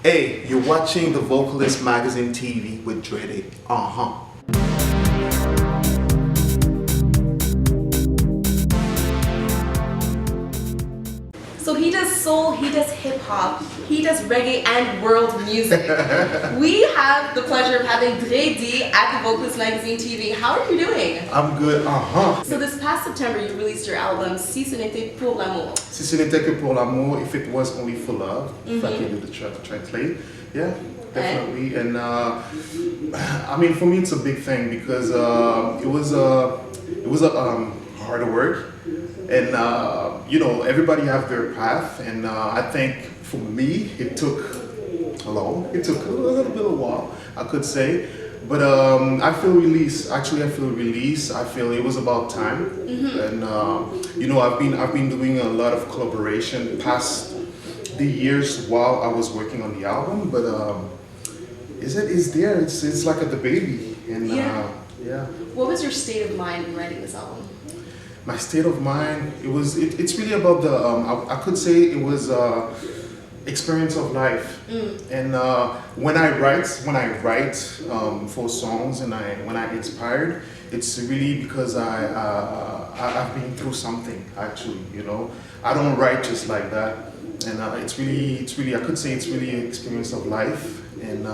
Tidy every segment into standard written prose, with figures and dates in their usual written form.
Hey, you're watching the Vocalist Magazine TV with Dre D. So he does soul, he does hip hop, he does reggae and world music. We have the pleasure of having Drê D at the Vocalist Magazine TV. How are you doing? I'm good, So this past September you released your album Si ce n'était pour l'amour. Si ce n'était que pour l'amour, if it was only for love, if I can do the translate, yeah, definitely. And I mean, for me, it's a big thing because it was hard work, and you know, everybody have their path, and I think for me, it took a little bit of a while, I could say. But I feel release. Actually, I feel release. I feel it was about time, and you know, I've been doing a lot of collaboration past the years while I was working on the album. But it's there. It's like the baby, and yeah. What was your state of mind in writing this album? My state of mind. It's really about the. I could say it was. Experience of life, and when I write for songs and when I inspired, it's really because I've been through something, actually, you know. I don't write just like that, and it's really I could say it's really an experience of life and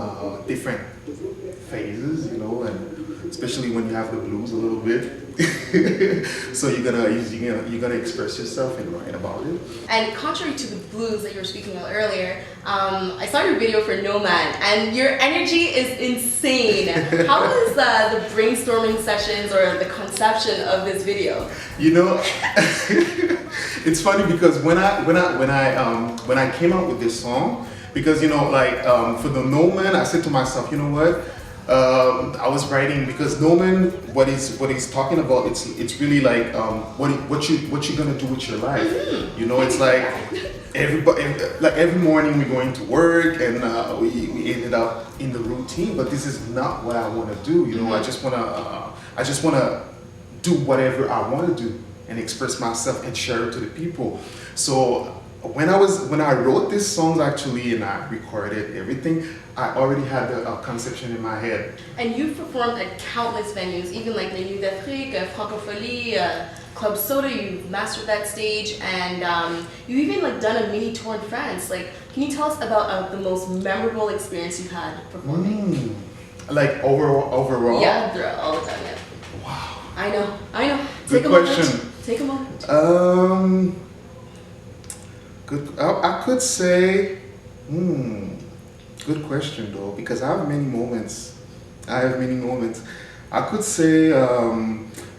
different phases, you know, and especially when you have the blues a little bit. So you're gonna express yourself and write about it. And contrary to the blues that you were speaking about earlier, I saw your video for Nomad, and your energy is insane. How was the brainstorming sessions or the conception of this video? You know, it's funny because when I came out with this song, because you know, like for the Nomad, I said to myself, you know what? I was writing because Nomad, what he's talking about, it's really like what you're gonna do with your life. You know, it's like every morning we're going to work and we ended up in the routine. But this is not what I want to do. You know, I just wanna do whatever I want to do and express myself and share it to the people. So when I wrote these songs actually and I recorded everything, I already had a conception in my head. And you've performed at countless venues, even like the Nuit d'Afrique, Francophonie, Club Soda. You've mastered that stage, and you've even like done a mini tour in France. Like, can you tell us about the most memorable experience you've had performing? Like overall? Yeah, throughout all the time. Yeah. Wow. I know. Good question. Take a moment. Good. I could say. Good question though, because I have many moments. I could say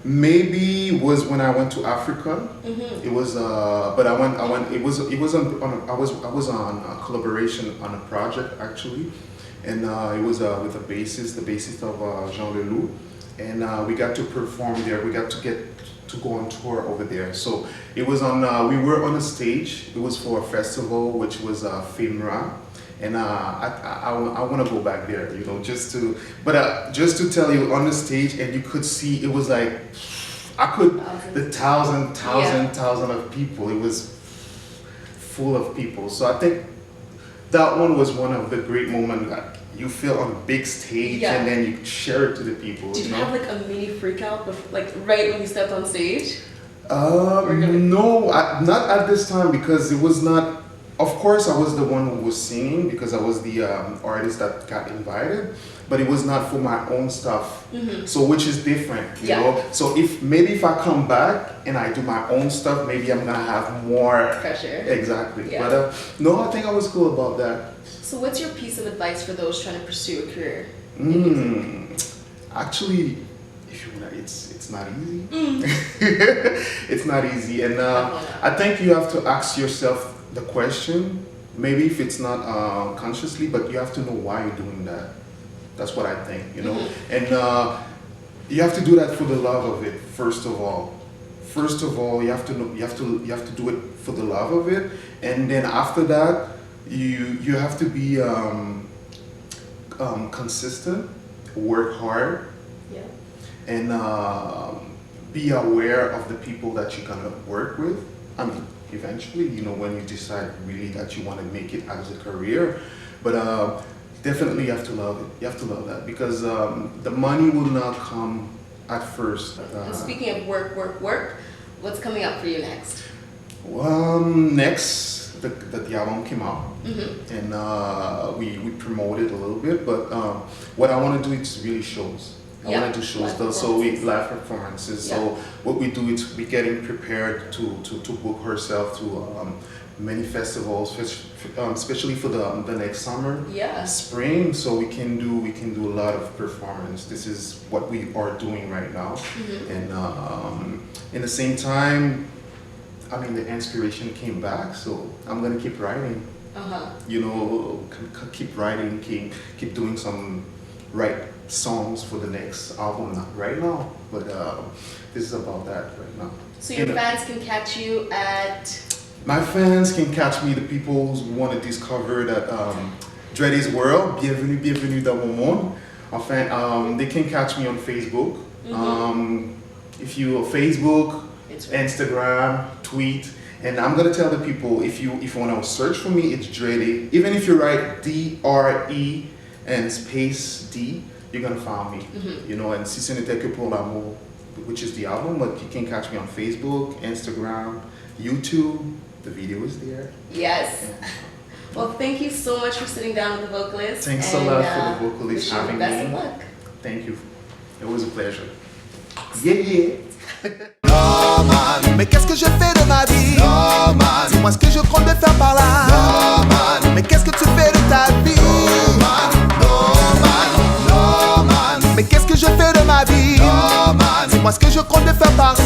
maybe was when I went to Africa. It was, but I went. It was I was on a collaboration on a project actually, and it was with the bassist of Jean Leloup, and we got to perform there. We got to go on tour over there. So it was on. We were on a stage. It was for a festival, which was FIMRA. And I want to go back there, you know, just to tell you on the stage, and you could see it was like the thousand of people. It was full of people. So I think that one was one of the great moments. Like you feel on a big stage, and then you share it to the people. Did you have like a mini freak out, like right when you stepped on stage? No, not at this time because it was not. Of course, I was the one who was singing because I was the artist that got invited, but it was not for my own stuff. So, which is different, you know. So, if I come back and I do my own stuff, maybe I'm gonna have more pressure. Exactly. Yeah. But no, I think I was cool about that. So, what's your piece of advice for those trying to pursue a career? Actually, if you wanna, it's not easy. It's not easy, and I think you have to ask yourself the question, maybe if it's not consciously, but you have to know why you're doing that. That's what I think, you know. And you have to do that for the love of it. First of all, you have to know, you have to do it for the love of it, and then after that, you have to be consistent, work hard, and be aware of the people that you're gonna work with. I mean, eventually, you know, when you decide really that you want to make it as a career, But definitely you have to love it. You have to love that because the money will not come at first. And speaking of work, what's coming up for you next? Next, the album came out, and we promoted a little bit. But what I want to do is really shows. I want to do shows, so we live performances. So what we do is we getting prepared to book ourselves to many festivals, especially for the next summer, spring. So we can do a lot of performance. This is what we are doing right now, and in the same time, I mean, the inspiration came back. So I'm gonna keep writing. You know, keep writing, keep doing some songs for the next album. Not right now, but this is about that right now. So your fans can catch you at. My fans can catch me, the people who want to discover that Drê D's world, bienvenue dans mon monde. Enfin, they can catch me on Facebook. If you Facebook, Instagram, tweet, and I'm gonna tell the people if you want to search for me, it's Drê D. Even if you write DRE and space D, you're gonna find me. You know, and Si ce n'était que pour l'amour, which is the album, but you can catch me on Facebook, Instagram, YouTube. The video is there. Yes. Well, thank you so much for sitting down with the vocalist. Thanks a lot for the vocalist having me. Best of luck. Thank you. It was a pleasure. Yeah. Nomad, mais qu'est-ce que je fais de ma vie? Nomad, dis-moi ce que je compte de faire par là. Nomad, mais qu'est-ce que tu fais de ta vie? Nomad, mais qu'est-ce que je fais de ma vie? Nomad, dis-moi ce que je compte de faire par là.